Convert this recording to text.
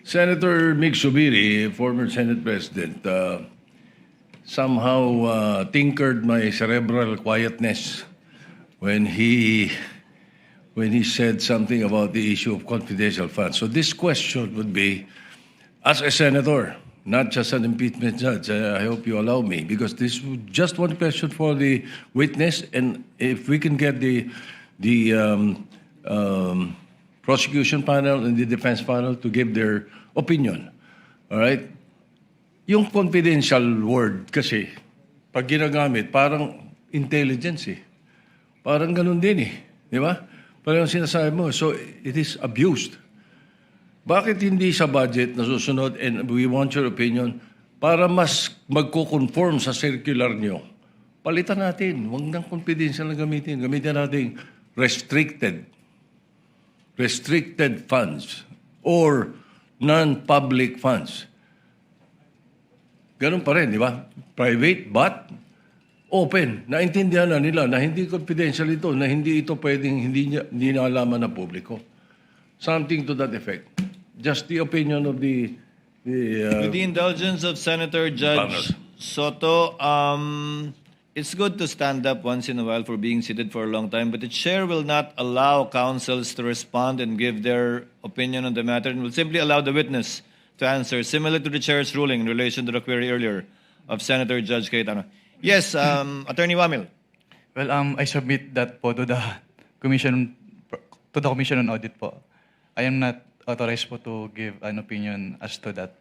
Senator Mig Subiri, former Senate President, somehow tinkered my cerebral quietness when he said something about the issue of confidential funds. So this question would be, as a senator, not just an impeachment judge, I hope you allow me, because this is just one question for the witness, and if we can get the prosecution panel and the defense panel to give their opinion. All right? Yung confidential word kasi, pag ginagamit, parang intelligence eh. Parang ganun din eh. Di ba? Parang sinasabi mo. So, it is abused. Bakit hindi sa budget nasusunod, and we want your opinion, para mas magko-conform sa circular nyo? Palitan natin. Huwag nang confidential na gamitin. Gamitin natin restricted funds or non-public funds. Ganun pa rin, di ba? Private but open. Naintindihan na nila na hindi confidential ito, na hindi ito pwedeng hindi naalaman ng publiko. Something to that effect. Just the opinion of the With the indulgence of Senator Judge Soto, it's good to stand up once in a while for being seated for a long time, but the chair will not allow counsels to respond and give their opinion on the matter, and will simply allow the witness to answer, similar to the chair's ruling in relation to the query earlier of Senator Judge Cayetano. Yes, Attorney Wamil. Well, I submit that po to the Commission on Audit po. I am not authorized po to give an opinion as to that.